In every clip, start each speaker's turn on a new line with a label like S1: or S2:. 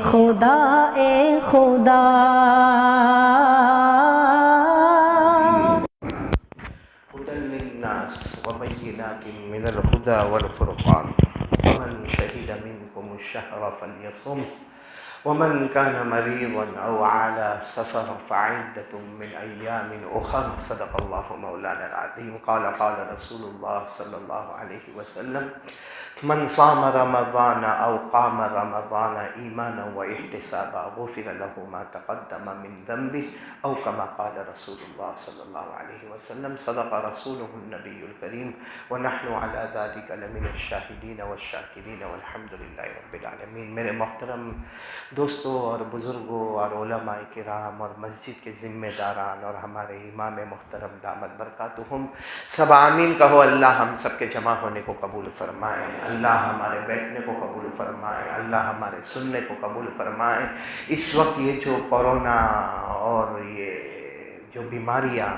S1: خدا اے خدا
S2: هدى للناس وبينات من الهدى والفرقان فمن شهد منكم الشهر فليصم ومن كان مريضا أو على سفر فعدة من أيام أخر صدق الله مولانا العظيم قال رسول الله صلى الله عليه وسلم من صام رمضان أو قام رمضان إيمانا واحتسابا غفر له ما تقدم من ذنبه أو كما قال رسول الله صلى الله عليه وسلم صدق رسوله النبي الكريم ونحن على ذلك لمن الشاهدين والشاكرين والحمد لله رب العالمين۔ میرے محترم دوستوں اور بزرگوں اور علماء کرام اور مسجد کے ذمہ داران اور ہمارے امام محترم دامت برکاتہم، سب آمین کہو۔ اللہ ہم سب کے جمع ہونے کو قبول فرمائے، اللہ ہمارے بیٹھنے کو قبول فرمائے، اللہ ہمارے سننے کو قبول فرمائے۔ اس وقت یہ جو کورونا اور یہ جو بیماریاں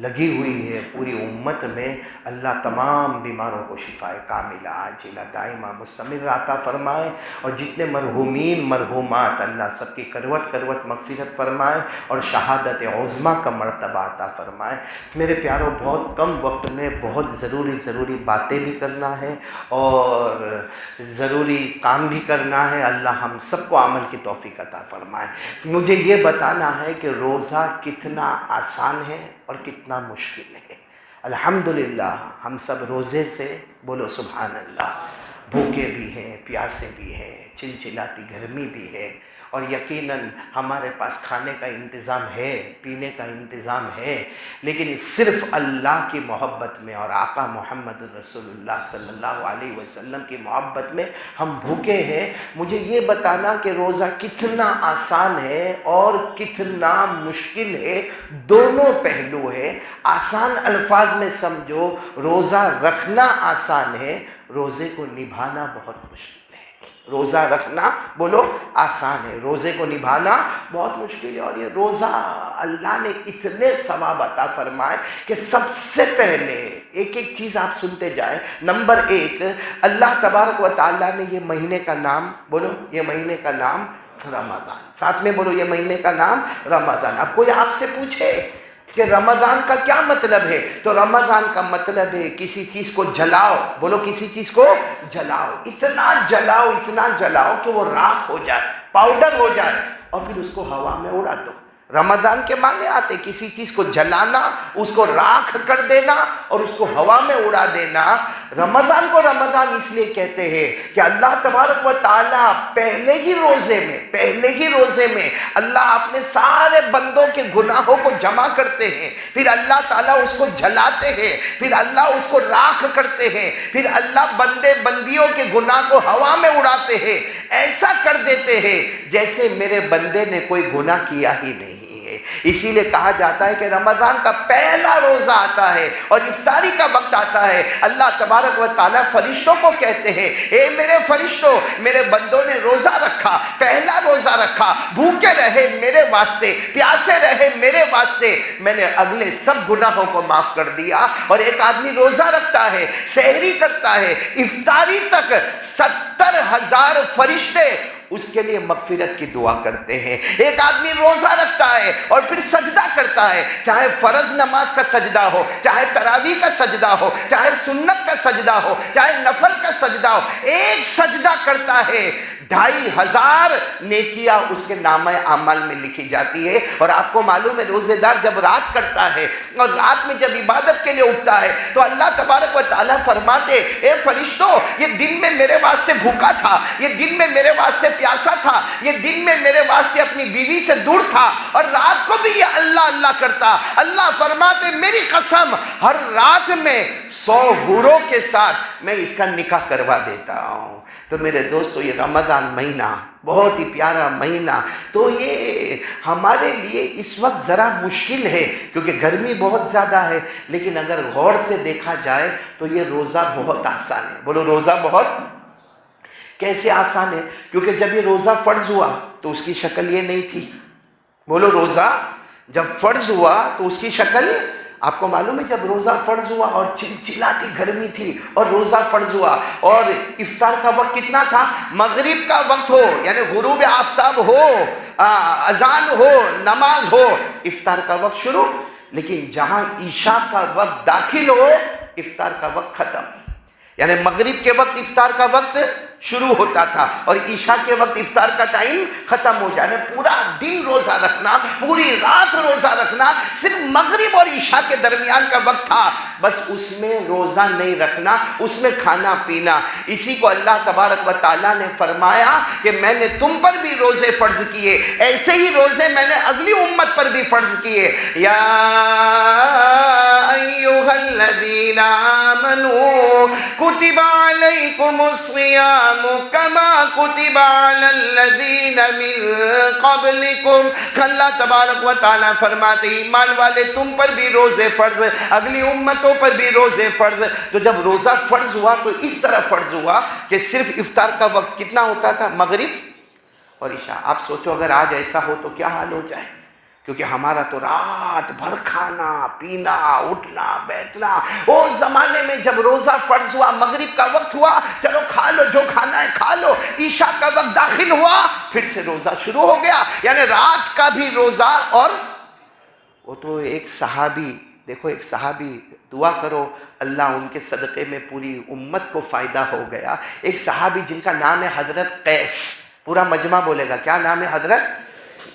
S2: لگی ہوئی ہے پوری امت میں، اللہ تمام بیماروں کو شفاء کاملہ عاجلہ دائمہ مستمر عطا فرمائے، اور جتنے مرحومین مرحومات اللہ سب کی کروٹ کروٹ مغفرت فرمائے اور شہادت عظمیٰ کا مرتبہ عطا فرمائے۔ میرے پیاروں، بہت کم وقت میں بہت ضروری باتیں بھی کرنا ہے اور ضروری کام بھی کرنا ہے۔ اللہ ہم سب کو عمل کی توفیق عطا فرمائے۔ مجھے یہ بتانا ہے کہ روزہ کتنا آسان ہے اور کتنا مشکل ہے۔ الحمدللہ ہم سب روزے سے بولو سبحان اللہ، بھوکے بھی ہیں، پیاسے بھی ہیں، چلچلاتی گرمی بھی ہے، اور یقیناً ہمارے پاس کھانے کا انتظام ہے، پینے کا انتظام ہے، لیکن صرف اللہ کی محبت میں اور آقا محمد رسول اللہ صلی اللہ علیہ وسلم کی محبت میں ہم بھوکے ہیں۔ مجھے یہ بتانا کہ روزہ کتنا آسان ہے اور کتنا مشکل ہے، دونوں پہلو ہے۔ آسان الفاظ میں سمجھو، روزہ رکھنا آسان ہے، روزے کو نبھانا بہت مشکل ہے۔ روزہ رکھنا بولو آسان ہے، روزے کو نبھانا بہت مشکل ہے۔ اور یہ روزہ اللہ نے اتنے ثواب عطا فرمائے کہ سب سے پہلے ایک چیز آپ سنتے جائیں۔ نمبر 1، اللہ تبارک و تعالیٰ نے یہ مہینے کا نام بولو، یہ مہینے کا نام رمضان، ساتھ میں بولو یہ مہینے کا نام رمضان۔ اب کوئی آپ سے پوچھے کہ رمضان کا کیا مطلب ہے، تو رمضان کا مطلب ہے کسی چیز کو جلاؤ، بولو کسی چیز کو جلاؤ، اتنا جلاؤ کہ وہ راکھ ہو جائے، پاؤڈر ہو جائے، اور پھر اس کو ہوا میں اڑا دو۔ رمضان کے معنی آتے کسی چیز کو جلانا، اس کو راکھ کر دینا اور اس کو ہوا میں اڑا دینا۔ رمضان کو رمضان اس لیے کہتے ہیں کہ اللہ تبارک و تعالیٰ پہلے ہی روزے میں اللہ اپنے سارے بندوں کے گناہوں کو جمع کرتے ہیں، پھر اللہ تعالیٰ اس کو جلاتے ہیں، پھر اللہ اس کو راکھ کرتے ہیں، پھر اللہ بندیوں کے گناہ کو ہوا میں اڑاتے ہیں، ایسا کر دیتے ہیں جیسے میرے بندے نے کوئی گناہ کیا ہی نہیں۔ اسی لیے کہا جاتا ہے کہ رمضان کا پہلا روزہ آتا ہے اور افطاری کا وقت آتا ہے، اللہ تبارک و تعالیٰ فرشتوں کو کہتے ہیں، اے میرے فرشتوں، میرے بندوں نے روزہ رکھا، پہلا روزہ رکھا، بھوکے رہے میرے واسطے، پیاسے رہے میرے واسطے، میں نے اگلے سب گناہوں کو معاف کر دیا۔ اور ایک آدمی روزہ رکھتا ہے، سحری کرتا ہے، افطاری تک 70,000 فرشتے اس کے لیے مغفرت کی دعا کرتے ہیں۔ ایک آدمی روزہ رکھتا ہے اور پھر سجدہ کرتا ہے، چاہے فرض نماز کا سجدہ ہو، چاہے تراویح کا سجدہ ہو، چاہے سنت کا سجدہ ہو، چاہے نفل کا سجدہ ہو، ایک سجدہ کرتا ہے، 2,500 نیکیاں اس کے نامہ اعمال میں لکھی جاتی ہے۔ اور آپ کو معلوم ہے روزے دار جب رات کرتا ہے اور رات میں جب عبادت کے لیے اٹھتا ہے تو اللہ تبارک و تعالیٰ فرماتے، اے فرشتوں، یہ دن میں میرے واسطے بھوکا تھا، یہ دن میں میرے واسطے پیاسا تھا، یہ دن میں میرے واسطے اپنی بیوی سے دور تھا، اور رات کو بھی یہ اللہ کرتا۔ اللہ فرماتے، میری قسم ہر رات میں 100 حوروں کے ساتھ میں اس کا نکاح کروا دیتا ہوں۔ تو میرے دوستو، یہ رمضان مہینہ بہت ہی پیارا مہینہ، تو یہ ہمارے لیے اس وقت ذرا مشکل ہے کیونکہ گرمی بہت زیادہ ہے، لیکن اگر غور سے دیکھا جائے تو یہ روزہ بہت آسان ہے۔ بولو روزہ بہت کیسے آسان ہے؟ کیونکہ جب یہ روزہ فرض ہوا تو اس کی شکل یہ نہیں تھی۔ بولو روزہ جب فرض ہوا تو اس کی شکل آپ کو معلوم ہے جب روزہ فرض ہوا اور چلچلاتی گرمی تھی اور روزہ فرض ہوا اور افطار کا وقت کتنا تھا؟ مغرب کا وقت ہو، یعنی غروب آفتاب ہو، اذان ہو، نماز ہو، افطار کا وقت شروع، لیکن جہاں عشاء کا وقت داخل ہو افطار کا وقت ختم، یعنی مغرب کے وقت افطار کا وقت شروع ہوتا تھا اور عشاء کے وقت افطار کا ٹائم ختم ہو جانے، پورا دن روزہ رکھنا، پوری رات روزہ رکھنا، صرف مغرب اور عشاء کے درمیان کا وقت تھا، بس اس میں روزہ نہیں رکھنا، اس میں کھانا پینا۔ اسی کو اللہ تبارک و تعالیٰ نے فرمایا کہ میں نے تم پر بھی روزے فرض کیے، ایسے ہی روزے میں نے اگلی امت پر بھی فرض کیے۔ یا ایھا الذین آمنوا کتب علیکم الصیام کما کتب علی الذین من قبلکم۔ اللہ تبارک و تعالیٰ فرماتے ایمان والے تم پر بھی روزے فرض، اگلی امتوں پر بھی روزے فرض۔ تو جب روزہ فرض ہوا تو اس طرح فرض ہوا کہ صرف افطار کا وقت کتنا ہوتا تھا؟ مغرب اور عشاء۔ آپ سوچو اگر آج ایسا ہو تو کیا حال ہو جائے، کیونکہ ہمارا تو رات بھر کھانا پینا اٹھنا بیٹھنا۔ وہ زمانے میں جب روزہ فرض ہوا مغرب کا وقت ہوا چلو کھا لو جو کھانا ہے کھا لو، عشاء کا وقت داخل ہوا پھر سے روزہ شروع ہو گیا، یعنی رات کا بھی روزہ۔ اور وہ تو ایک صحابی، دیکھو ایک صحابی، دعا کرو اللہ ان کے صدقے میں پوری امت کو فائدہ ہو گیا۔ ایک صحابی جن کا نام ہے حضرت قیس، پورا مجمع بولے گا کیا نام ہے حضرت؟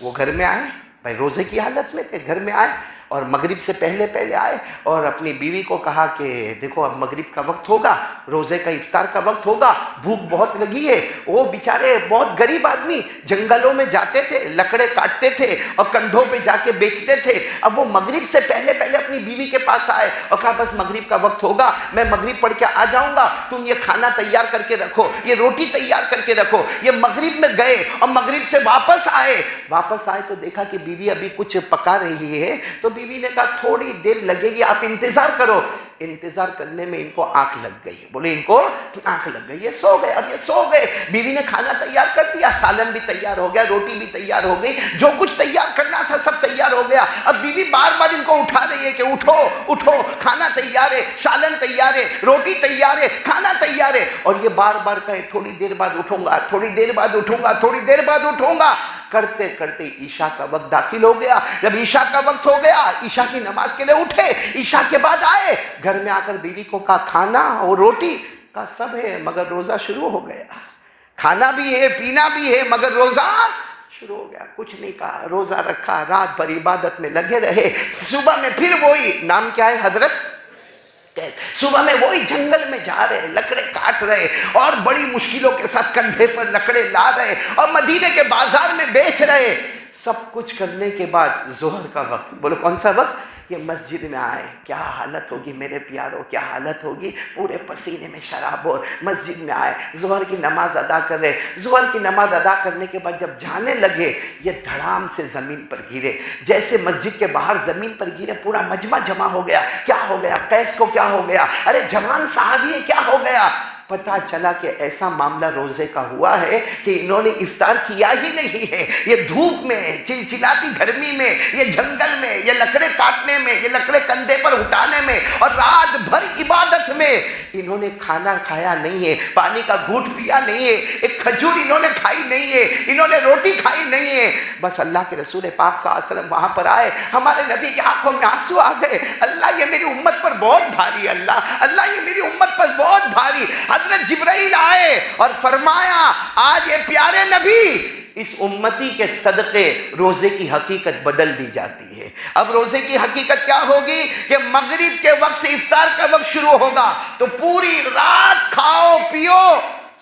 S2: وہ گھر میں آئے، بھائی روزے کی حالت میں تھے، گھر میں آئے اور مغرب سے پہلے آئے اور اپنی بیوی کو کہا کہ دیکھو اب مغرب کا وقت ہوگا، روزے کا افطار کا وقت ہوگا، بھوک بہت لگی ہے۔ وہ بیچارے بہت غریب آدمی جنگلوں میں جاتے تھے، لکڑے کاٹتے تھے اور کندھوں پہ جا کے بیچتے تھے۔ اب وہ مغرب سے پہلے اپنی بیوی کے پاس آئے اور کہا بس مغرب کا وقت ہوگا، میں مغرب پڑھ کے آ جاؤں گا، تم یہ کھانا تیار کر کے رکھو، یہ روٹی تیار کر کے رکھو۔ یہ مغرب میں گئے اور مغرب سے واپس آئے تو دیکھا کہ بیوی ابھی کچھ پکا رہی ہے، تو بیوی نے کہا تھوڑی دیر لگے گی، آپ انتظار کرو۔ انتظار کرنے میں ان کو آنکھ لگ گئی، بولے ان کو آنکھ لگ گئی، یہ سو گئے، اب یہ سو گئے۔ بیوی نے کھانا تیار کر دیا، سالن بھی تیار ہو گیا، روٹی بھی تیار ہو گئی، جو کچھ تیار کرنا تھا سب تیار ہو گیا۔ اب بیوی بار بار ان کو اٹھا رہی ہے کہ اٹھو اٹھو، کھانا تیار ہے، سالن تیار ہے، روٹی تیار ہے، کھانا تیار ہے، اور یہ بار بار کہے تھوڑی دیر بعد اٹھوں گا، تھوڑی دیر بعد اٹھوں گا، تھوڑی دیر بعد اٹھوں گا۔ کرتے کرتے عشاء کا وقت داخل ہو گیا۔ جب عشاء کا وقت ہو گیا، عشاء کی نماز کے لیے اٹھے، عشاء کے بعد آئے، گھر میں آ کر بیوی کو کہا کھانا اور روٹی کا سب ہے مگر روزہ شروع ہو گیا، کھانا بھی ہے پینا بھی ہے مگر روزہ شروع ہو گیا۔ کچھ نہیں کہا، روزہ رکھا، رات بھر عبادت میں لگے رہے۔ صبح میں پھر وہی، نام کیا ہے حضرت؟ صبح میں وہی جنگل میں جا رہے، لکڑے کاٹ رہے اور بڑی مشکلوں کے ساتھ کندھے پر لکڑے لا رہے اور مدینے کے بازار میں بیچ رہے۔ سب کچھ کرنے کے بعد ظہر کا وقت، بولو کون سا وقت؟ یہ مسجد میں آئے، کیا حالت ہوگی میرے پیاروں، کیا حالت ہوگی، پورے پسینے میں شرابور مسجد میں آئے، ظہر کی نماز ادا کر رہے۔ ظہر کی نماز ادا کرنے کے بعد جب جانے لگے، یہ دھڑام سے زمین پر گرے، جیسے مسجد کے باہر زمین پر گرے پورا مجمع جمع ہو گیا۔ کیا ہو گیا؟ قیس کو کیا ہو گیا؟ ارے جوان صحابی ہے، کیا ہو گیا؟ پتہ چلا کہ ایسا معاملہ روزے کا ہوا ہے کہ انہوں نے افطار کیا ہی نہیں ہے۔ یہ دھوپ میں، چلچلاتی گرمی میں، یہ جنگل میں، یہ لکڑے کاٹنے میں، یہ لکڑے کندھے پر اٹھانے میں اور رات بھر عبادت میں انہوں نے کھانا کھایا نہیں ہے، پانی کا گھونٹ پیا نہیں ہے، ایک کھجور انہوں نے کھائی نہیں ہے، انہوں نے روٹی کھائی نہیں ہے۔ بس اللہ کے رسول پاک صلی اللہ علیہ وسلم وہاں پر آئے، ہمارے نبی کی آنکھوں میں آنسو آ گئے، اللہ یہ میری امت پر بہت بھاری، اللہ یہ میری امت پر بہت بھاری۔ حضرت جبرائیل آئے اور فرمایا آج یہ پیارے نبی اس امتی کے صدقے روزے کی حقیقت بدل دی جاتی ہے۔ اب روزے کی حقیقت کیا ہوگی کہ مغرب کے وقت سے افطار کا وقت شروع ہوگا تو پوری رات کھاؤ پیو،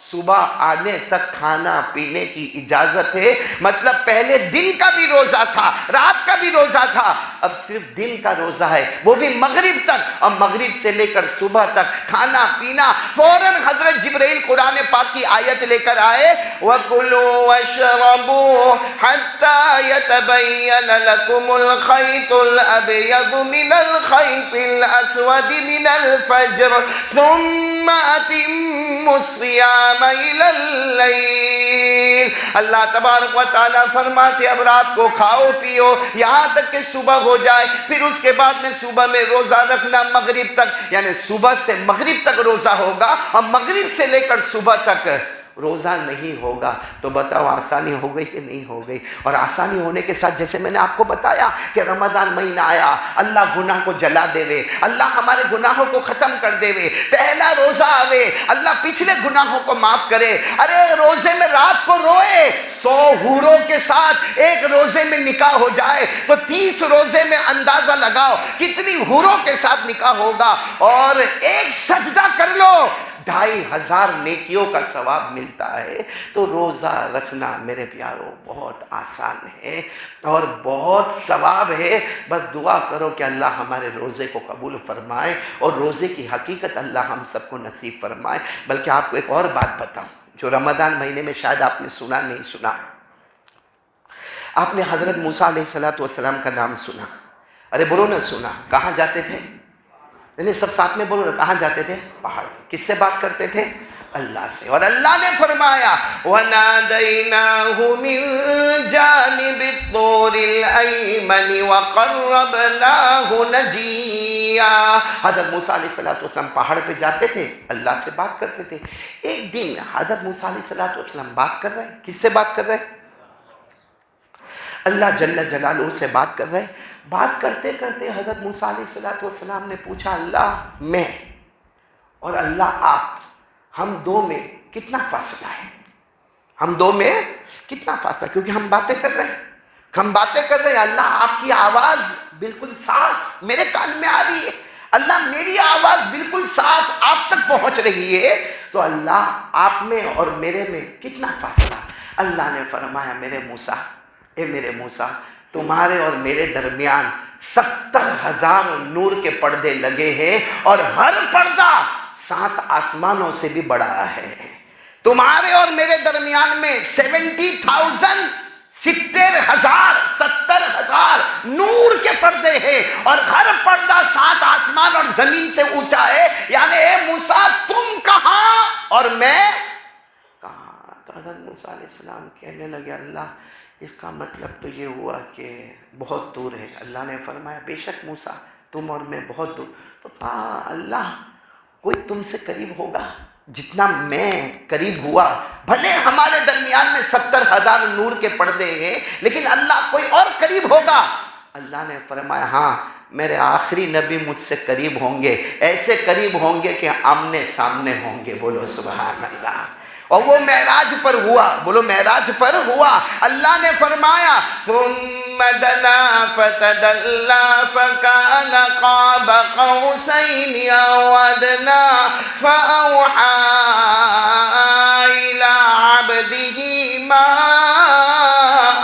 S2: صبح آنے تک کھانا پینے کی اجازت ہے۔ مطلب پہلے دن کا بھی روزہ تھا، رات کا بھی روزہ تھا، اب صرف دن کا روزہ ہے، وہ بھی مغرب تک، اور مغرب سے لے کر صبح تک کھانا پینا۔ فوراً حضرت جبرائیل قرآن پاک کی آیت لے کر آئے، وَكُلُوا وَاشْرَبُوا حَتَّى يَتَبَيَّنَ لَكُمُ الْخَيْطُ الْأَبْيَضُ مِنَ الْخَيْطِ الْأَسْوَدِ مِنَ الْفَجْرِ ثُمَّ أَتِمُّوا الصِّيَامَ إِلَى اللَّيْلِ الليل. اللہ تبارک و تعالیٰ فرماتے اب رات کو کھاؤ پیو یہاں تک کہ صبح ہو جائے, پھر اس کے بعد میں صبح میں روزہ رکھنا مغرب تک, یعنی صبح سے مغرب تک روزہ ہوگا اور مغرب سے لے کر صبح تک روزہ نہیں ہوگا. تو بتاؤ آسانی ہو گئی کہ نہیں ہو گئی؟ اور آسانی ہونے کے ساتھ جیسے میں نے آپ کو بتایا کہ رمضان مہینہ آیا, اللہ گناہ کو جلا دے وے, اللہ ہمارے گناہوں کو ختم کر دے وے. پہلا روزہ آوے, اللہ پچھلے گناہوں کو معاف کرے. ارے روزے میں رات کو روئے, 100 حوروں کے ساتھ ایک روزے میں نکاح ہو جائے تو 30 روزے میں اندازہ لگاؤ کتنی حوروں کے ساتھ نکاح ہوگا. اور ایک سجدہ کر لو 2500 نیکیوں کا ثواب ملتا ہے. تو روزہ رکھنا میرے پیاروں بہت آسان ہے اور بہت ثواب ہے. بس دعا کرو کہ اللہ ہمارے روزے کو قبول فرمائے اور روزے کی حقیقت اللہ ہم سب کو نصیب فرمائے. بلکہ آپ کو ایک اور بات بتاؤں جو رمضان مہینے میں شاید آپ نے سنا نہیں سنا. آپ نے حضرت موسیٰ علیہ السلام کا نام سنا؟ ارے بولو نہ سنا. کہاں جاتے تھے؟ نہیں سب ساتھ میں بولو نا, کہاں جاتے تھے؟ پہاڑ. کس سے بات کرتے تھے؟ اللہ سے. اور اللہ نے فرمایا وَنَادَيْنَاهُ مِن جَانِبِ الطُّورِ الْأَيْمَنِ وَقَرَّبْنَاهُ نَجِيًّا. حضرت موسیٰ علیہ السلام پہاڑ پہ جاتے تھے, اللہ سے بات کرتے تھے. ایک دن حضرت موسیٰ علیہ السلام بات کر رہے ہیں. کس سے بات کر رہے ہیں؟ اللہ جل جلالہ سے بات کر رہے ہیں. بات کرتے کرتے حضرت موسیٰ علیہ السلام نے پوچھا اللہ میں اور اللہ آپ, ہم دو میں کتنا فاصلہ ہے؟ ہم دو میں کتنا فاصلہ؟ کیونکہ ہم باتیں کر رہے ہیں, ہم باتیں کر رہے ہیں. اللہ آپ کی آواز بالکل صاف میرے کان میں آ رہی ہے, اللہ میری آواز بالکل صاف آپ تک پہنچ رہی ہے. تو اللہ آپ میں اور میرے میں کتنا فاصلہ؟ اللہ نے فرمایا میرے موسیٰ, اے میرے موسیٰ, تمہارے اور میرے درمیان 70,000 نور کے پردے لگے ہیں اور ہر پردہ 7 آسمانوں سے بھی بڑا ہے. تمہارے اور میرے درمیان میں 70,000 70,000 نور کے پردے ہیں اور ہر پردہ 7 آسمان اور زمین سے اونچا ہے. یعنی اے موسیٰ تم کہاں اور میں کہاں؟ تو حضرت موسیٰ علیہ السلام کہنے لگے اللہ اس کا مطلب تو یہ ہوا کہ بہت دور ہے. اللہ نے فرمایا بے شک موسیٰ تم اور میں بہت دور. تو کہا اللہ کوئی تم سے قریب ہوگا جتنا میں قریب ہوا؟ بھلے ہمارے درمیان میں 70,000 نور کے پردے ہیں لیکن اللہ کوئی اور قریب ہوگا؟ اللہ نے فرمایا ہاں میرے آخری نبی مجھ سے قریب ہوں گے, ایسے قریب ہوں گے کہ آمنے سامنے ہوں گے. بولو سبحان اللہ. اور وہ معراج پر ہوا. بولو معراج پر ہوا. اللہ نے فرمایا ثم دنا فتدلى فكان قاب قوسين أو أدنى فأوحى إلى عبده ما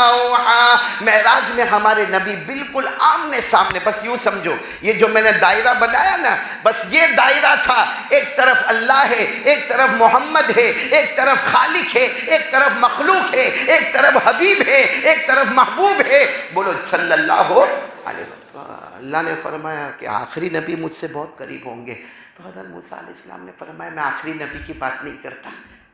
S2: أوحى. معراج میں ہمارے نبی بالکل آمنے سامنے, بس یوں سمجھو یہ جو میں نے دائرہ بنایا نا, بس یہ دائرہ تھا. ایک طرف اللہ ہے, ایک طرف محمد ہے, ایک طرف خالق ہے, ایک طرف مخلوق ہے, ایک طرف حبیب ہے, ایک طرف محبوب ہے. بولو صلی اللہ علیہ وسلم. اللہ نے فرمایا کہ آخری نبی مجھ سے بہت قریب ہوں گے. تو حضرت موسیٰ علیہ السلام نے فرمایا میں آخری نبی کی بات نہیں کرتا,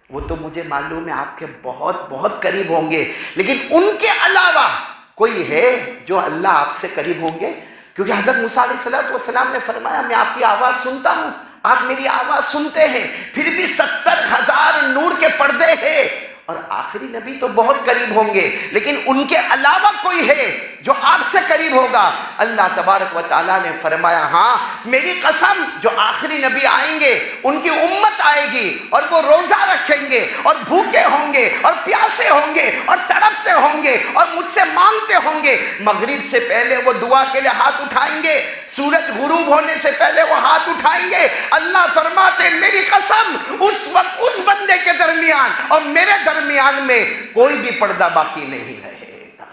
S2: وہ تو مجھے معلوم ہے آپ کے بہت بہت قریب ہوں گے, لیکن ان کے علاوہ کوئی ہے جو اللہ آپ سے قریب ہوں گے؟ کیونکہ حضرت موسیٰ علیہ السلام نے فرمایا میں آپ کی آواز سنتا ہوں, آپ میری آواز سنتے ہیں, پھر بھی 70,000 نور کے پردے ہیں اور آخری نبی تو بہت قریب ہوں گے, لیکن ان کے علاوہ کوئی ہے جو آپ سے قریب ہوگا؟ اللہ تبارک و تعالیٰ نے فرمایا ہاں میری قسم جو آخری نبی آئیں گے ان کی امت آئے گی اور وہ روزہ رکھیں گے اور بھوکے ہوں گے اور پیاسے ہوں گے اور تڑپتے ہوں گے اور مجھ سے مانگتے ہوں گے. مغرب سے پہلے وہ دعا کے لیے ہاتھ اٹھائیں گے, سورج غروب ہونے سے پہلے وہ ہاتھ اٹھائیں گے. اللہ فرماتے میری قسم اس وقت اس بندے کے درمیان اور میرے درمیان میں کوئی بھی پردہ باقی نہیں رہے گا.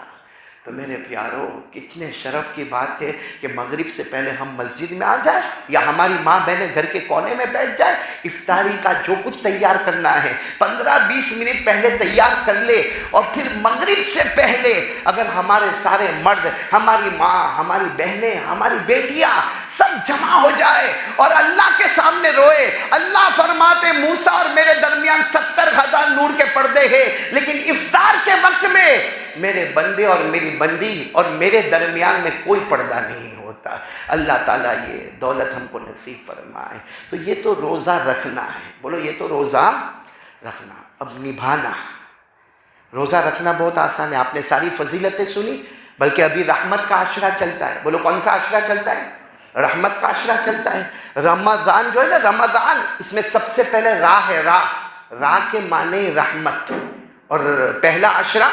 S2: تو میرے پیاروں کتنے شرف کی بات ہے کہ مغرب سے پہلے ہم مسجد میں آ جائیں یا ہماری ماں بہنیں گھر کے کونے میں بیٹھ جائیں, افطاری کا جو کچھ تیار کرنا ہے 15-20 منٹ پہلے تیار کر لے, اور پھر مغرب سے پہلے اگر ہمارے سارے مرد, ہماری ماں, ہماری بہنیں, ہماری بیٹیاں سب جمع ہو جائے اور اللہ کے سامنے روئے. اللہ فرماتے موسیٰ اور میرے درمیان 70,000 نور کے پردے ہیں, لیکن میرے بندے اور میری بندی اور میرے درمیان میں کوئی پردہ نہیں ہوتا۔ اللہ تعالیٰ یہ دولت ہم کو نصیب فرمائے۔ تو یہ تو روزہ رکھنا ہے، بولو یہ تو روزہ رکھنا۔ اب نبھانا، روزہ رکھنا بہت آسان ہے، آپ نے ساری فضیلتیں سنی، بلکہ ابھی رحمت کا عشرہ چلتا ہے۔ بولو کون سا عشرہ چلتا ہے؟ رحمت کا عشرہ چلتا ہے۔ رمضان جو ہے نا، رمضان، اس میں سب سے پہلے راہ ہے، راہ کے معنی رحمت، اور پہلا عشرہ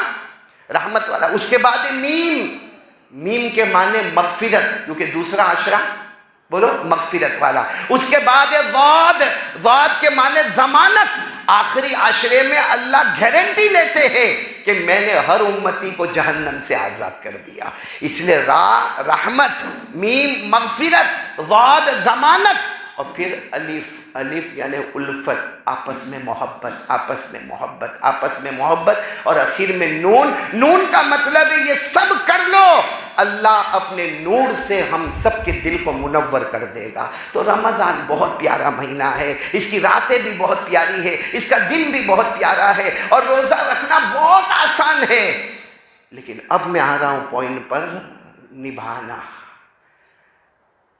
S2: رحمت والا، اس کے بعد میم کے معنی مغفرت، کیونکہ دوسرا عشرہ بولو مغفرت والا، اس کے بعد ضاد کے معنی ضمانت۔ آخری عشرے میں اللہ گارنٹی لیتے ہیں کہ میں نے ہر امتی کو جہنم سے آزاد کر دیا۔ اس لیے رحمت، میم مغفرت، ضاد ضمانت، اور پھر الف یعنی الفت، آپس میں محبت، آپس میں محبت، آپس میں محبت، اور آخر میں نون کا مطلب ہے یہ سب کر لو، اللہ اپنے نور سے ہم سب کے دل کو منور کر دے گا۔ تو رمضان بہت پیارا مہینہ ہے، اس کی راتیں بھی بہت پیاری ہے، اس کا دن بھی بہت پیارا ہے، اور روزہ رکھنا بہت آسان ہے۔ لیکن اب میں آ رہا ہوں پوائنٹ پر، نبھانا۔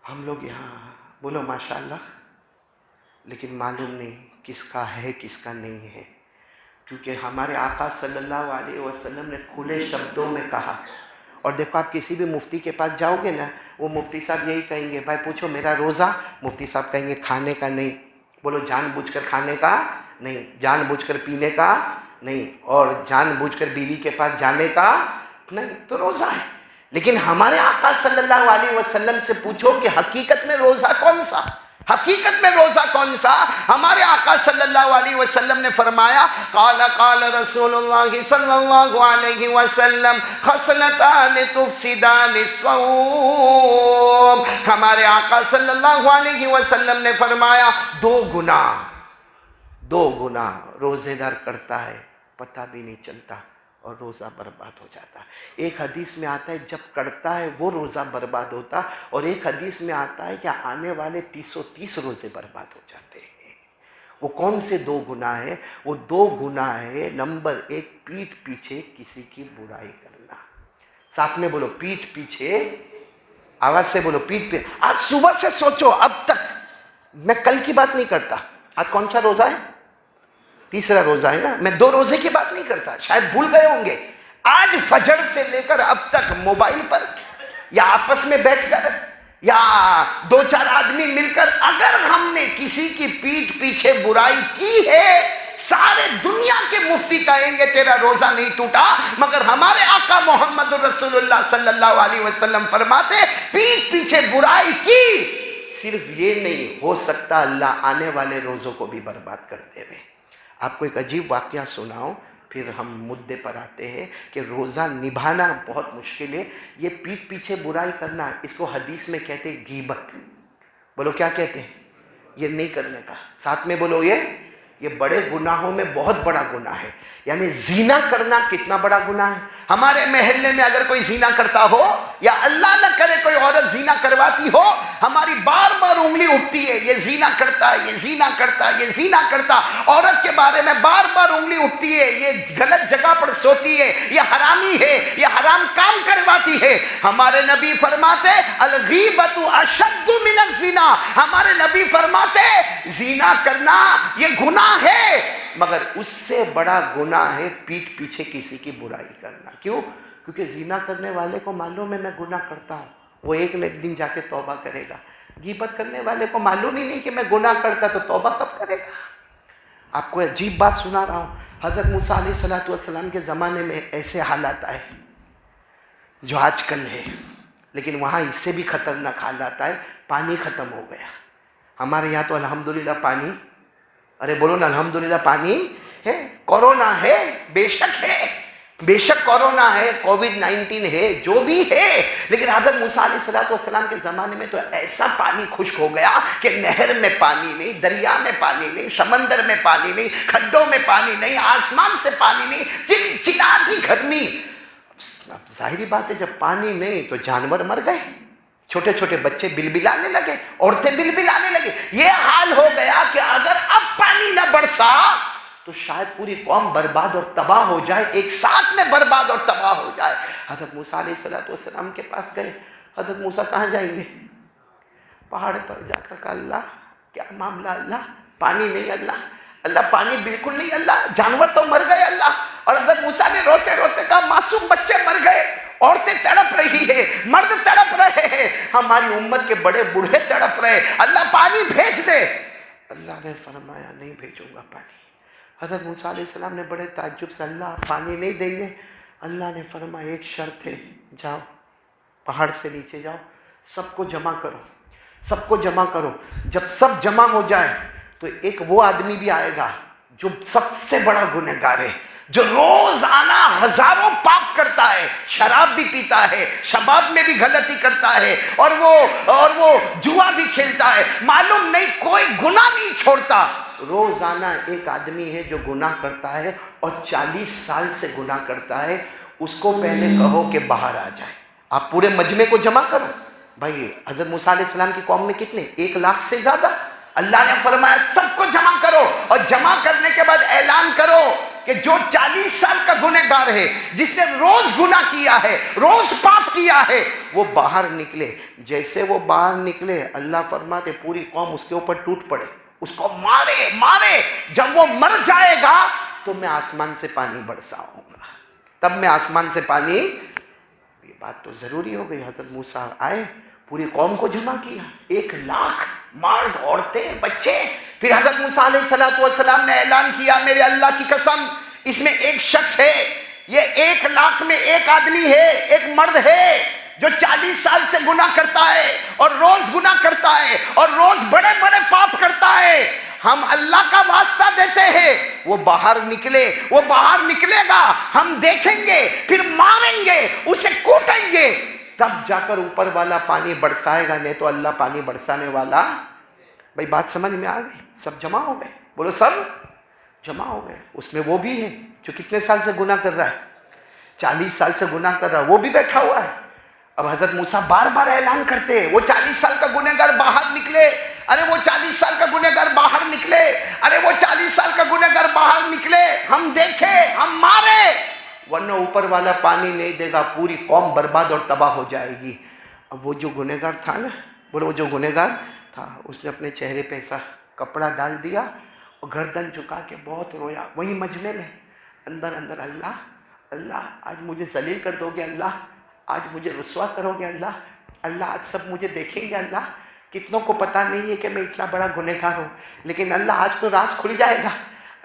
S2: ہم لوگ یہاں بولو ماشاءاللہ، لیکن معلوم نہیں کس کا ہے کس کا نہیں ہے، کیونکہ ہمارے آقا صلی اللہ علیہ وسلم نے کھلے شبدوں میں کہا۔ اور دیکھو آپ کسی بھی مفتی کے پاس جاؤ گے نا، وہ مفتی صاحب یہی کہیں گے، بھائی پوچھو میرا روزہ، مفتی صاحب کہیں گے کھانے کا نہیں، بولو جان بوجھ کر کھانے کا نہیں، جان بوجھ کر پینے کا نہیں، اور جان بوجھ کر بیوی کے پاس جانے کا نہیں، تو روزہ ہے۔ لیکن ہمارے آقا صلی اللہ علیہ وسلم سے پوچھو کہ حقیقت میں روزہ کون سا، حقیقت میں روزہ کون سا؟ ہمارے آقا صلی اللہ علیہ وسلم نے فرمایا، قال رسول اللہ صلی اللہ علیہ وسلم خصلتان تفسدان الصوم۔ ہمارے آقا صلی اللہ علیہ وسلم نے فرمایا دو گناہ روزے دار کرتا ہے، پتہ بھی نہیں چلتا، اور روزہ برباد ہو جاتا۔ ایک حدیث میں آتا ہے جب کرتا ہے وہ روزہ برباد ہوتا، اور ایک حدیث میں آتا ہے کہ آنے والے 330 روزے برباد ہو جاتے ہیں۔ وہ کون سے دو گناہ ہیں؟ وہ دو گناہ ہے، نمبر 1 پیٹھ پیچھے کسی کی برائی کرنا۔ ساتھ میں بولو پیٹھ پیچھے، آواز سے بولو پیٹھ پیچھے۔ آج صبح سے سوچو اب تک، میں کل کی بات نہیں کرتا، آج کون سا روزہ ہے؟ تیسرا روزہ ہے نا، میں 2 روزے کی بات نہیں کرتا، شاید بھول گئے ہوں گے۔ آج فجر سے لے کر اب تک موبائل پر یا آپس میں بیٹھ کر یا 2-4 آدمی مل کر اگر ہم نے کسی کی پیٹھ پیچھے برائی کی ہے، سارے دنیا کے مفتی کہیں گے تیرا روزہ نہیں ٹوٹا، مگر ہمارے آقا محمد رسول اللہ صلی اللہ علیہ وسلم فرماتے پیٹھ پیچھے برائی کی، صرف یہ نہیں ہو سکتا اللہ آنے والے روزوں کو بھی برباد کر دے وے۔ آپ کو ایک عجیب واقعہ سناؤں، پھر ہم مدعے پر آتے ہیں کہ روزہ نبھانا بہت مشکل ہے۔ یہ پیٹھ پیچھے برائی کرنا، اس کو حدیث میں کہتے ہیں غیبت۔ بولو کیا کہتے ہیں؟ یہ نہیں کرنے کا، ساتھ میں بولو یہ بڑے گناہوں میں بہت بڑا گناہ ہے۔ یعنی زنا کرنا کتنا بڑا گناہ ہے۔ ہمارے محلے میں اگر کوئی زنا کرتا ہو، یا اللہ نہ کرے کوئی عورت زنا کرواتی ہو، ہماری بار بار انگلی اٹھتی ہے، یہ زنا کرتا، یہ زنا کرتا، یہ زنا کرتا، عورت کے بارے میں بار بار انگلی اٹھتی ہے، یہ غلط جگہ پر سوتی ہے، یہ حرامی ہے، یہ حرام کام کرواتی ہے۔ ہمارے نبی فرماتے الغیبت اشد من الزنا، ہمارے نبی فرماتے زنا کرنا یہ گناہ ہے، مگر اس سے بڑا گناہ ہے پیٹھ پیچھے کسی کی برائی کرنا۔ کیوں؟ کیونکہ زنا کرنے والے کو معلوم ہے میں گناہ کرتا ہوں، وہ ایک نہ ایک دن جا کے توبہ کرے گا۔ غیبت کرنے والے کو معلوم ہی نہیں کہ میں گناہ کرتا، تو توبہ کب کرے گا؟ آپ کو عجیب بات سنا رہا ہوں، حضرت موسیٰ علیہ السلام کے زمانے میں ایسے حالات آئے جو آج کل ہے، لیکن وہاں اس سے بھی خطرناک حالات آئے، پانی ختم ہو گیا۔ ہمارے یہاں تو الحمدللہ پانی، ارے بولو نا الحمدللہ پانی ہے۔ کورونا ہے، بے شک ہے، بے شک کورونا ہے، کووڈ-19 ہے، جو بھی ہے، لیکن حضرت موسیٰ علیہ السلام کے زمانے میں تو ایسا پانی خشک ہو گیا کہ نہر میں پانی نہیں، دریا میں پانی نہیں، سمندر میں پانی نہیں، کھڈوں میں پانی نہیں، آسمان سے پانی نہیں، چلچلاتی گرمی۔ اب ظاہری بات ہے جب پانی نہیں تو جانور مر گئے، چھوٹے چھوٹے بچے بلبلانے لگے، عورتیں بلبلانے لگے۔ یہ حال ہو گیا کہ اگر اب پانی نہ برسا تو شاید پوری قوم برباد اور تباہ ہو جائے، ایک ساتھ میں برباد اور تباہ ہو جائے۔ حضرت موسیٰ علیہ السلام کے پاس گئے۔ حضرت موسیٰ کہاں جائیں گے؟ پہاڑ پر جا کر کہا اللہ کیا معاملہ، اللہ پانی نہیں، اللہ پانی بالکل نہیں، اللہ جانور تو مر گئے اللہ۔ اور حضرت موسیٰ نے روتے روتے کہا معصوم بچے مر گئے، عورتیں تڑپ رہی ہے، مرد تڑپ رہے ہیں، ہماری امت کے بڑے بوڑھے تڑپ رہے، اللہ پانی بھیج دے۔ اللہ نے فرمایا نہیں بھیجوں گا پانی۔ حضرت موسیٰ علیہ السلام نے بڑے تعجب سے اللہ پانی نہیں دیں گے؟ اللہ نے فرمایا ایک شرط ہے، جاؤ پہاڑ سے نیچے جاؤ، سب کو جمع کرو، سب کو جمع کرو۔ جب سب جمع ہو جائے تو ایک وہ آدمی بھی آئے گا جو سب سے بڑا گنہگار ہے، جو روزانہ ہزاروں پاپ کرتا ہے، شراب بھی پیتا ہے، شباب میں بھی غلطی کرتا ہے، اور وہ جوا بھی کھیلتا ہے، معلوم نہیں کوئی گناہ نہیں چھوڑتا۔ روزانہ ایک آدمی ہے جو گناہ کرتا ہے اور 40 سال سے گناہ کرتا ہے، اس کو پہلے کہو کہ باہر آ جائے۔ آپ پورے مجمع کو جمع کرو۔ بھائی حضرت موسیٰ علیہ السلام کی قوم میں کتنے؟ 1 لاکھ سے زیادہ۔ اللہ نے فرمایا سب کو جمع کرو، اور جمع کرنے کے بعد اعلان کرو کہ جو 40 سال کا گنہگار ہے، جس نے روز گناہ کیا ہے، روز پاپ کیا ہے، وہ باہر نکلے۔ جیسے وہ باہر نکلے اللہ فرماتے پوری قوم اس کے اوپر ٹوٹ پڑے، اس کو مارے۔ جب وہ مر جائے گا تو میں آسمان سے پانی برساؤں گا، تب میں آسمان سے پانی۔ یہ بات تو ضروری ہو گئی۔ حضرت موسیٰ آئے، پوری قوم کو جمع کیا، 1 لاکھ مرد، عورتیں، بچے۔ پھر حضرت موسیٰ علیہ السلام نے اعلان کیا میرے اللہ کی قسم اس میں ایک شخص ہے، یہ 1 لاکھ میں ایک آدمی ہے، ایک مرد ہے جو 40 سال سے گناہ کرتا ہے، اور روز گناہ کرتا ہے، اور روز بڑے بڑے پاپ کرتا ہے۔ ہم اللہ کا واسطہ دیتے ہیں وہ باہر نکلے گا، ہم دیکھیں گے، پھر ماریں گے، اسے کوٹیں گے، تب جا کر اوپر والا پانی برسائے گا، نہیں تو اللہ پانی برسانے والا۔ بھائی بات سمجھ میں آ گئی؟ سب جمع ہو گئے، بولو سب جمع ہو گئے۔ اس میں وہ بھی ہے جو کتنے سال سے گناہ کر رہا ہے؟ 40 سال سے گناہ کر رہا ہے، وہ بھی بیٹھا ہوا ہے۔ اب حضرت موسیٰ بار بار اعلان کرتے ہیں وہ 40 سال کا گنہگار باہر نکلے، ارے وہ 40 سال کا گنہگار باہر نکلے، ارے وہ 40 سال کا گنہگار باہر نکلے، ہم دیکھیں، ہم مارے، ورنہ اوپر والا پانی نہیں دے گا، پوری قوم برباد اور تباہ ہو جائے گی۔ اب وہ جو گنہگار تھا نا، بولو وہ جو گنہگار تھا، اس نے اپنے چہرے پہ ایسا کپڑا ڈال دیا اور گردن جھکا کے بہت رویا، وہی مجمع میں اندر اللہ آج مجھے ذلیل کر دو گے، اللہ آج مجھے رسوا کرو گے، اللہ آج سب مجھے دیکھیں گے، اللہ کتنوں کو پتہ نہیں ہے کہ میں اتنا بڑا گنہگار ہوں، لیکن اللہ آج تو راز کھل جائے گا،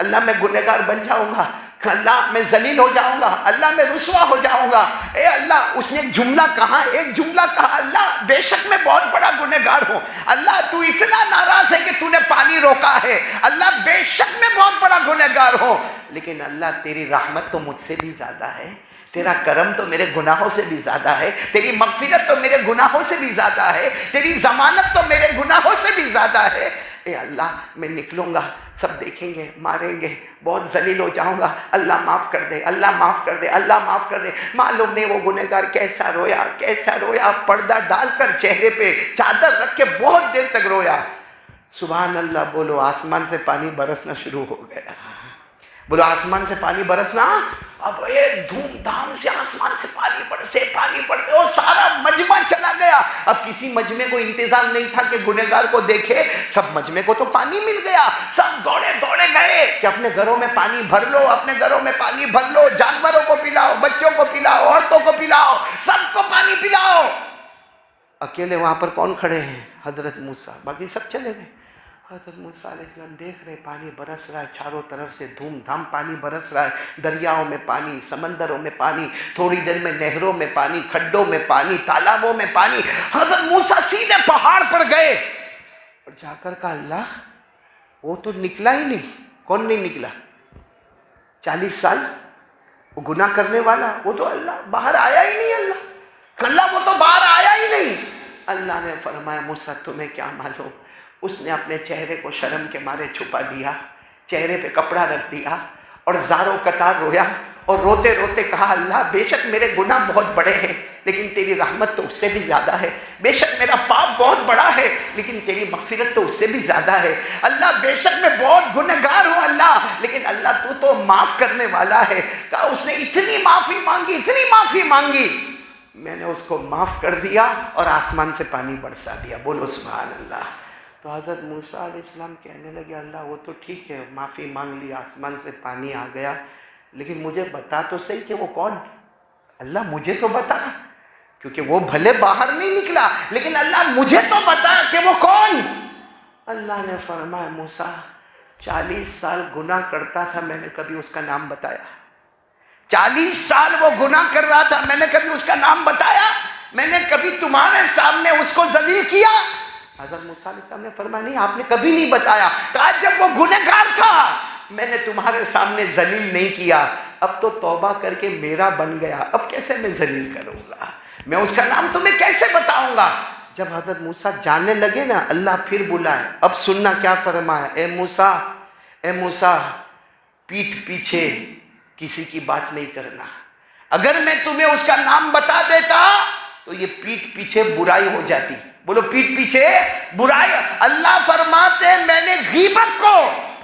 S2: اللہ میں گنہگار بن جاؤں گا، اللہ میں ذلیل ہو جاؤں گا، اللہ میں رسوا ہو جاؤں گا۔ اے اللہ اس نے ایک جملہ کہا، اللہ بے شک میں بہت بڑا گنہگار ہوں، اللہ تو اتنا ناراض ہے کہ تو نے پانی روکا ہے، اللہ بے شک میں بہت بڑا گنہگار ہوں، لیکن اللہ تیری رحمت تو مجھ سے بھی زیادہ ہے، تیرا کرم تو میرے گناہوں سے بھی زیادہ ہے، تیری مغفرت تو میرے گناہوں سے بھی زیادہ ہے، تیری ضمانت تو میرے گناہوں سے بھی زیادہ ہے۔ اے اللہ میں نکلوں گا، سب دیکھیں گے، ماریں گے، بہت ذلیل ہو جاؤں گا، اللہ معاف کر دے، اللہ معاف کر دے، اللہ معاف کر دے۔ معلوم نہیں وہ گنہگار کیسا رویا، پردہ ڈال کر چہرے پہ چادر رکھ کے بہت دیر تک رویا۔ سبحان اللہ بولو، آسمان سے پانی برسنا شروع ہو گیا، بولو آسمان سے پانی برسنا۔ اب ایک دھوم دھام سے آسمان سے پانی برسے، وہ سارا مجمع چلا گیا۔ اب کسی مجمع کو انتظار نہیں تھا کہ گنہگار کو دیکھے، سب مجمع کو تو پانی مل گیا، سب دوڑے گئے کہ اپنے گھروں میں پانی بھر لو، جانوروں کو پلاؤ، بچوں کو پلاؤ، عورتوں کو پلاؤ، سب کو پانی پلاؤ۔ اکیلے وہاں پر کون کھڑے ہیں؟ حضرت موسیٰ، باقی سب چلے گئے۔ حضرت موسیٰ علیہ السلام دیکھ رہے پانی برس رہا ہے، چاروں طرف سے دھوم دھام پانی برس رہا ہے، دریاؤں میں پانی، سمندروں میں پانی، تھوڑی دیر میں نہروں میں پانی، کھڈوں میں پانی، تالابوں میں پانی۔ حضرت موسیٰ سیدھے پہاڑ پر گئے اور جا کر کہا اللہ وہ تو نکلا ہی نہیں۔ کون نہیں نکلا؟ 40 سال وہ گناہ کرنے والا، وہ تو اللہ باہر آیا ہی نہیں، اللہ وہ تو باہر آیا ہی نہیں۔ اللہ نے فرمایا موسیٰ تمہیں کیا معلوم؟ اس نے اپنے چہرے کو شرم کے مارے چھپا دیا، چہرے پہ کپڑا رکھ دیا اور زاروں قطار رویا، اور روتے روتے کہا اللہ بے شک میرے گناہ بہت بڑے ہیں، لیکن تیری رحمت تو اس سے بھی زیادہ ہے. بے شک میرا پاپ بہت بڑا ہے لیکن تیری مغفرت تو اس سے بھی زیادہ ہے. اللہ بے شک میں بہت گنہگار ہوں اللہ، لیکن اللہ تو معاف کرنے والا ہے. کہا اس نے اتنی معافی مانگی، میں نے اس کو معاف کر دیا اور آسمان سے پانی برسا دیا. بولو سبحان اللہ. تو حضرت موسیٰ علیہ السلام کہنے لگے اللہ وہ تو ٹھیک ہے، معافی مانگ لی، آسمان سے پانی آ گیا، لیکن مجھے بتا تو صحیح کہ وہ کون؟ اللہ مجھے تو بتا، کیونکہ وہ بھلے باہر نہیں نکلا لیکن اللہ مجھے تو بتا کہ وہ کون؟ اللہ نے فرمایا موسیٰ 40 سال گناہ کرتا تھا، میں نے کبھی اس کا نام بتایا؟ 40 سال وہ گناہ کر رہا تھا، میں نے کبھی اس کا نام بتایا؟ میں نے کبھی تمہارے سامنے اس کو ذلیل کیا؟ حضرت موسیٰ علیہ السلام نے فرمایا نہیں، آپ نے کبھی نہیں بتایا. کہا جب وہ گنہگار تھا میں نے تمہارے سامنے ذلیل نہیں کیا، اب تو توبہ کر کے میرا بن گیا، اب کیسے میں ذلیل کروں گا؟ میں اس کا نام تمہیں کیسے بتاؤں گا؟ جب حضرت موسیٰ جانے لگے نا، اللہ پھر بلائے. اب سننا کیا فرمایا، اے موسیٰ پیٹھ پیچھے کسی کی بات نہیں کرنا. اگر میں تمہیں اس کا نام بتا دیتا تو یہ پیٹھ پیچھے برائی ہو جاتی. بولو پیٹھ پیچھے برائی. اللہ فرماتے میں نے غیبت کو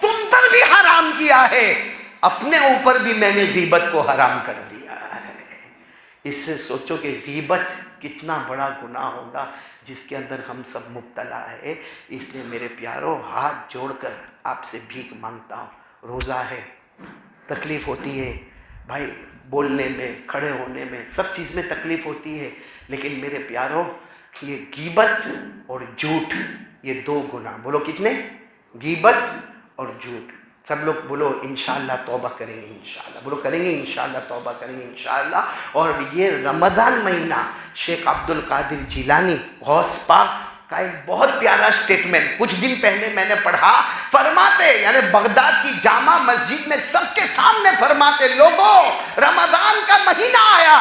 S2: تم پر بھی حرام کیا ہے، اپنے اوپر بھی میں نے غیبت کو حرام کر دیا ہے. اس سے سوچو کہ غیبت کتنا بڑا گناہ ہوگا جس کے اندر ہم سب مبتلا ہے. اس لیے میرے پیاروں ہاتھ جوڑ کر آپ سے بھیک مانگتا ہوں. روزہ ہے، تکلیف ہوتی ہے بھائی، بولنے میں، کھڑے ہونے میں، سب چیز میں تکلیف ہوتی ہے، لیکن میرے پیاروں یہ غیبت اور جھوٹ یہ 2 گناہ. بولو کتنے؟ غیبت اور جھوٹ. سب لوگ بولو انشاءاللہ توبہ کریں گے، انشاءاللہ بولو کریں گے، انشاءاللہ توبہ کریں گے انشاءاللہ. اور یہ رمضان مہینہ شیخ عبد القادر جیلانی غوث پاک کا ایک بہت پیارا سٹیٹمنٹ کچھ دن پہلے میں نے پڑھا. فرماتے یعنی بغداد کی جامع مسجد میں سب کے سامنے فرماتے لوگوں رمضان کا مہینہ آیا،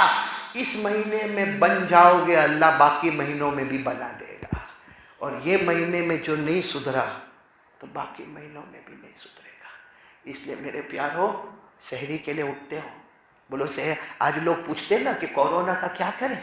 S2: اس مہینے میں بن جاؤ گے اللہ باقی مہینوں میں بھی بنا دے گا، اور یہ مہینے میں جو نہیں سدھرا تو باقی مہینوں میں بھی نہیں سدھرے گا. اس لیے میرے پیاروں سحری کے لیے اٹھتے ہو، بولو آج لوگ پوچھتے نا کہ کورونا کا کیا کریں،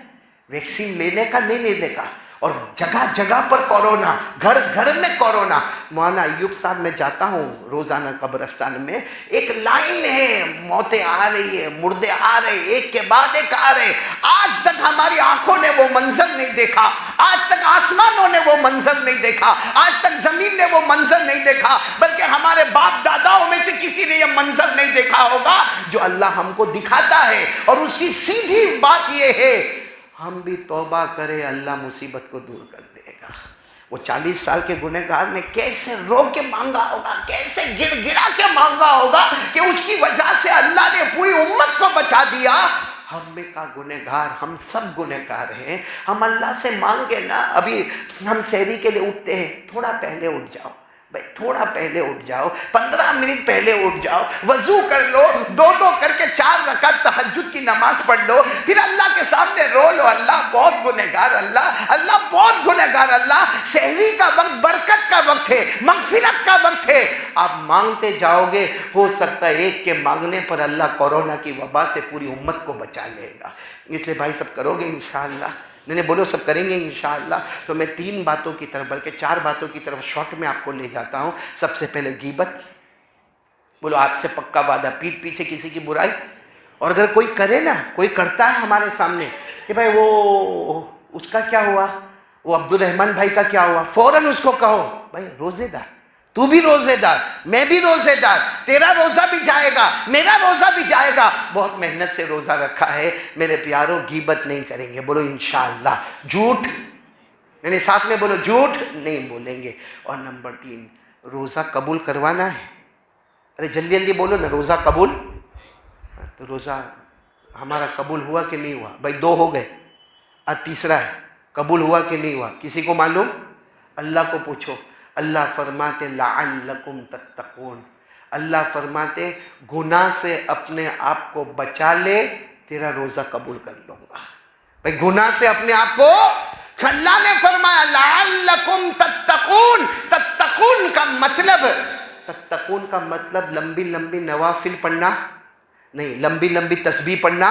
S2: ویکسین لینے کا نہیں لینے کا، اور جگہ جگہ پر کورونا، گھر گھر میں کورونا. مولانا ایوب صاحب میں جاتا ہوں روزانہ قبرستان میں، ایک لائن ہے، موتیں آ رہی ہے، مردے آ رہے، ایک کے بعد ایک آ رہے. آج تک ہماری آنکھوں نے وہ منظر نہیں دیکھا، آج تک آسمانوں نے وہ منظر نہیں دیکھا، آج تک زمین نے وہ منظر نہیں دیکھا، بلکہ ہمارے باپ داداؤں میں سے کسی نے یہ منظر نہیں دیکھا ہوگا جو اللہ ہم کو دکھاتا ہے. اور اس کی سیدھی بات یہ ہے ہم بھی توبہ کرے اللہ مصیبت کو دور کر دے گا. وہ 40 سال کے گنہگار نے کیسے رو کے مانگا ہوگا، کیسے گڑ گڑا کے مانگا ہوگا کہ اس کی وجہ سے اللہ نے پوری امت کو بچا دیا. ہم میں کا گنہگار، ہم سب گنہگار ہیں. ہم اللہ سے مانگے نا. ابھی ہم سحری کے لیے اٹھتے ہیں، تھوڑا پہلے اٹھ جاؤ بھائی، تھوڑا پہلے اٹھ جاؤ، 15 منٹ پہلے اٹھ جاؤ، وضو کر لو، 2 کر کے 4 رکعت تہجد کی نماز پڑھ لو، پھر اللہ کے سامنے رو لو اللہ بہت گنہگار، اللہ بہت گنہگار. اللہ سحری کا وقت برکت کا وقت ہے، مغفرت کا وقت ہے. آپ مانگتے جاؤ گے، ہو سکتا ہے ایک کے مانگنے پر اللہ کورونا کی وبا سے پوری امت کو بچا لے گا. اس لیے بھائی سب کرو گے انشاءاللہ؟ نہیں بولو سب کریں گے انشاءاللہ. تو میں 3 باتوں کی طرف بلکہ 4 باتوں کی طرف شارٹ میں آپ کو لے جاتا ہوں. سب سے پہلے غیبت، بولو آج سے پکا وعدہ پیٹھ پیچھے کسی کی برائی. اور اگر کوئی کرے نا، کوئی کرتا ہے ہمارے سامنے کہ بھائی وہ اس کا کیا ہوا، وہ عبد الرحمن بھائی کا کیا ہوا، فوراً اس کو کہو بھائی روزے دار، تو بھی روزے دار، میں بھی روزے دار، تیرا روزہ بھی جائے گا، میرا روزہ بھی جائے گا. بہت محنت سے روزہ رکھا ہے. میرے پیاروں غیبت نہیں کریں گے، بولو انشاءاللہ. جھوٹ یعنی ساتھ میں بولو جھوٹ نہیں بولیں گے. اور نمبر 3 روزہ قبول کروانا ہے. ارے جلدی جلدی بولو نا، روزہ قبول. تو روزہ ہمارا قبول ہوا کہ نہیں ہوا بھائی؟ 2 ہو گئے، اب تیسرا ہے قبول ہوا کہ نہیں ہوا. کسی کو معلوم؟ اللہ کو پوچھو. اللہ فرماتے لعلکم تتقون، اللہ فرماتے گناہ سے اپنے آپ کو بچا لے، تیرا روزہ قبول کر لوں گا. بھائی گناہ سے اپنے آپ کو، اللہ نے فرمایا لعلکم تتقون. تتقون کا مطلب لمبی لمبی نوافل پڑھنا نہیں، لمبی لمبی تسبیح پڑھنا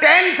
S2: 10th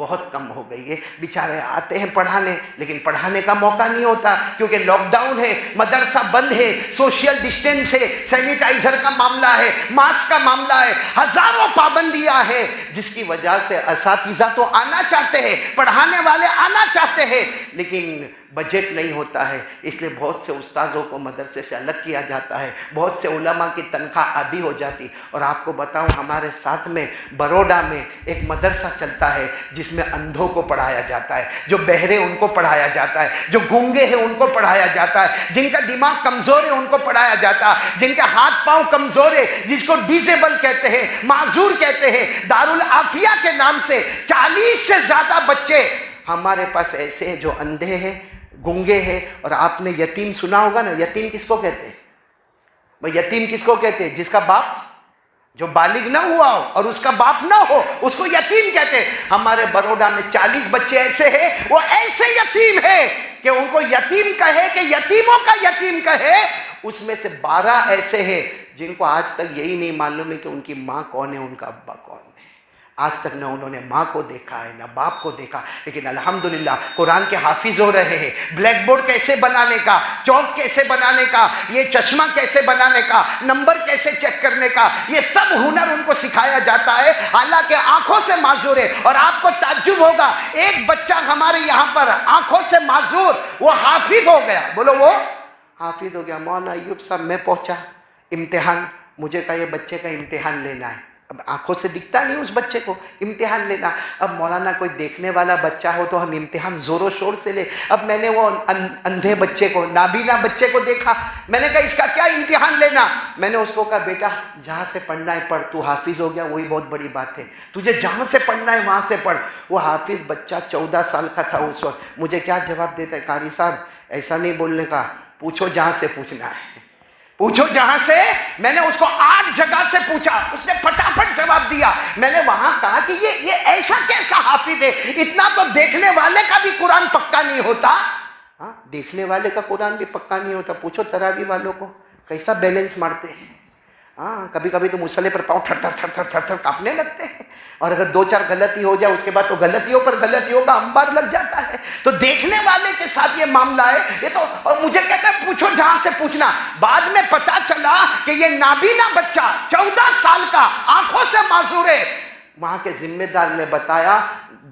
S2: بہت کم ہو گئی ہے. بیچارے آتے ہیں پڑھانے لیکن پڑھانے کا موقع نہیں ہوتا کیونکہ لاک ڈاؤن ہے, مدرسہ بند ہے, سوشل ڈسٹینس ہے, سینیٹائزر کا معاملہ ہے, ماسک کا معاملہ ہے, ہزاروں پابندیاں ہیں جس کی وجہ سے اساتذہ تو آنا چاہتے ہیں, پڑھانے والے آنا چاہتے ہیں لیکن بجٹ نہیں ہوتا ہے. اس لیے بہت سے استاذوں کو مدرسے سے الگ کیا جاتا ہے, بہت سے علماء کی تنخواہ آدھی ہو جاتی. اور آپ کو بتاؤں ہمارے ساتھ میں بروڈا میں ایک مدرسہ چلتا ہے جس میں اندھوں کو پڑھایا جاتا ہے, جو بہرے ان کو پڑھایا جاتا ہے, جو گونگے ہیں ان کو پڑھایا جاتا ہے, جن کا دماغ کمزور ہے ان کو پڑھایا جاتا ہے, جن کا ہاتھ پاؤں کمزور ہے جس کو ڈیزیبل کہتے ہیں, معذور کہتے ہیں, دارالعافیہ کے نام سے 40 سے زیادہ بچے ہمارے پاس ایسے ہیں جو اندھے ہیں, گونگے ہیں. اور آپ نے یتیم سنا ہوگا نا, یتیم کس کو کہتے ہیں بھائی؟ یتیم کس کو کہتے ہیں؟ جس کا باپ جو بالغ نہ ہوا ہو اور اس کا باپ نہ ہو اس کو یتیم کہتے ہیں. ہمارے بروڈا میں 40 بچے ایسے ہیں, وہ ایسے یتیم ہیں کہ ان کو یتیم کہے کہ یتیموں کا یتیم کہے. اس میں سے 12 ایسے ہیں جن کو آج تک یہی نہیں معلوم ہے کہ ان کی ماں کون ہے, ان کا ابا کون ہے. آج تک نہ انہوں نے ماں کو دیکھا ہے نہ باپ کو دیکھا, لیکن الحمدللہ قرآن کے حافظ ہو رہے ہیں. بلیک بورڈ کیسے بنانے کا, چوک کیسے بنانے کا, یہ چشمہ کیسے بنانے کا, نمبر کیسے چیک کرنے کا, یہ سب ہنر ان کو سکھایا جاتا ہے, حالانکہ آنکھوں سے معذور ہے. اور آپ کو تعجب ہوگا, ایک بچہ ہمارے یہاں پر آنکھوں سے معذور, وہ حافظ ہو گیا. بولو وہ حافظ ہو گیا. مولانا ایوب صاحب میں پہنچا امتحان, مجھے کہا یہ بچے کا امتحان لینا ہے. اب آنکھوں سے دکھتا نہیں اس بچے کو, امتحان لینا. اب مولانا کوئی دیکھنے والا بچہ ہو تو ہم امتحان زور و شور سے لے. اب میں نے وہ اندھے بچے کو, نابینا بچے کو دیکھا, میں نے کہا اس کا کیا امتحان لینا. میں نے اس کو کہا بیٹا جہاں سے پڑھنا ہے پڑھ, تو حافظ ہو گیا وہی بہت بڑی بات ہے, تجھے جہاں سے پڑھنا ہے وہاں سے پڑھ. وہ حافظ بچہ 14 سال کا تھا اس وقت. مجھے کیا جواب دیتا ہے, قاری صاحب ایسا نہیں بولنے کا, پوچھو جہاں سے پوچھنا ہے, پوچھو جہاں سے. میں نے اس کو 8 جگہ سے پوچھا, اس نے پھٹافٹ جواب دیا. میں نے وہاں کہا کہ یہ ایسا کیسا حافظ ہے, اتنا تو دیکھنے والے کا بھی قرآن پکا نہیں ہوتا. ہاں دیکھنے والے کا قرآن بھی پکا نہیں ہوتا. پوچھو تراویح والوں کو کیسا بیلنس مارتے ہیں. ہاں کبھی کبھی تو مصلی پر پاؤں تھر تھر تھر تھر تھر تھر کانپنے لگتے ہیں, اور اگر 2-4 غلطی ہو جائے اس کے بعد تو غلطیوں پر غلطیوں کا انبار لگ جاتا ہے. تو دیکھنے والے کے ساتھ یہ معاملہ ہے. یہ تو اور مجھے کہتا ہے پوچھو جہاں سے پوچھنا. بعد میں پتا چلا کہ یہ نابینا بچہ 14 سال کا آنکھوں سے معذور ہے. وہاں کے ذمہ دار نے بتایا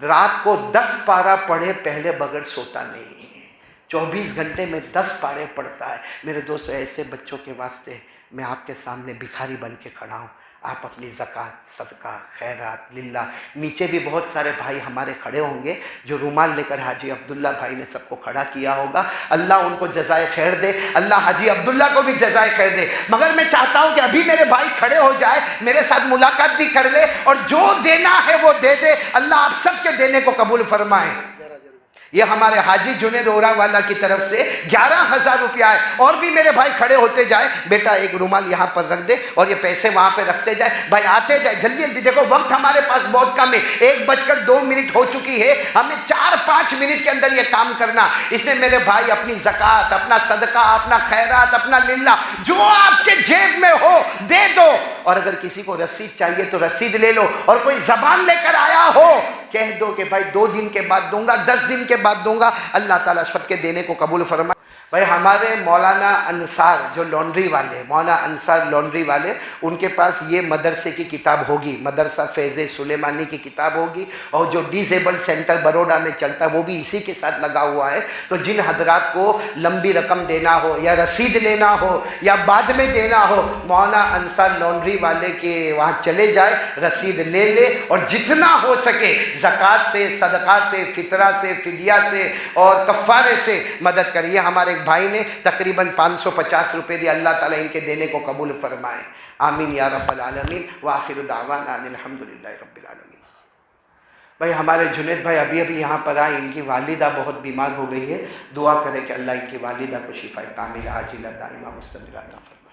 S2: رات کو 10 پارہ پڑھے پہلے بغیر سوتا نہیں, 24 گھنٹے میں 10 پارے پڑھتا ہے. میرے دوستو ایسے بچوں کے واسطے میں آپ کے سامنے بھکاری بن کے کھڑا ہوں. آپ اپنی زکوٰۃ, صدقہ, خیرات للہ. نیچے بھی بہت سارے بھائی ہمارے کھڑے ہوں گے جو رومال لے کر حاجی عبداللہ بھائی نے سب کو کھڑا کیا ہوگا. اللہ ان کو جزائے خیر دے, اللہ حاجی عبداللہ کو بھی جزائے خیر دے. مگر میں چاہتا ہوں کہ ابھی میرے بھائی کھڑے ہو جائے, میرے ساتھ ملاقات بھی کر لے, اور جو دینا ہے وہ دے دے. اللہ آپ سب کے دینے کو قبول فرمائے. یہ ہمارے حاجی جنید اورا والا کی طرف سے 11,000 روپیہ ہے. اور بھی میرے بھائی کھڑے ہوتے جائے, بیٹا ایک رومال یہاں پر رکھ دے اور یہ پیسے وہاں پہ رکھتے جائے. بھائی آتے جائے جلدی جلدی, دیکھو وقت ہمارے پاس بہت کم ہے, 1:02 ہو چکی ہے. ہمیں 4-5 منٹ کے اندر یہ کام کرنا. اس نے میرے بھائی اپنی زکوٰۃ, اپنا صدقہ, اپنا خیرات, اپنا للہ جو آپ کے جیب میں ہو دے دو. اور اگر کسی کو رسید چاہیے تو رسید لے لو, اور کوئی زبان لے کر آیا ہو کہہ دو کہ بھائی 2 دن کے بعد دوں گا, 10 دن کے بعد دوں گا. اللہ تعالیٰ سب کے دینے کو قبول فرمائے. بھائی ہمارے مولانا انصار جو لانڈری والے, مولانا انصار لانڈری والے, ان کے پاس یہ مدرسے کی کتاب ہوگی, مدرسہ فیض سلیمانی کی کتاب ہوگی. اور جو ڈیزیبل سینٹر بروڈا میں چلتا ہے وہ بھی اسی کے ساتھ لگا ہوا ہے. تو جن حضرات کو لمبی رقم دینا ہو یا رسید لینا ہو یا بعد میں دینا ہو, مولانا انصار لانڈری والے کے وہاں چلے جائے, رسید لے لے, اور جتنا ہو سکے زکوٰۃ سے, صدقات سے, فطرہ سے, فدیہ سے اور کفارے سے مدد کریے. ہمارے ایک بھائی نے تقریباً 550 روپے دی. اللہ تعالیٰ ان کے دینے کو قبول فرمائے. آمین یا رب العالمین. وآخر دعوانا ان الحمدللہ رب العالمین. بھائی ہمارے جنید بھائی ابھی یہاں پر آئے, ان کی والدہ بہت بیمار ہو گئی ہے. دعا کرے کہ اللہ ان کی والدہ کو شفا کاملہ عاجلہ دائمہ مستمرہ عطا فرمائے.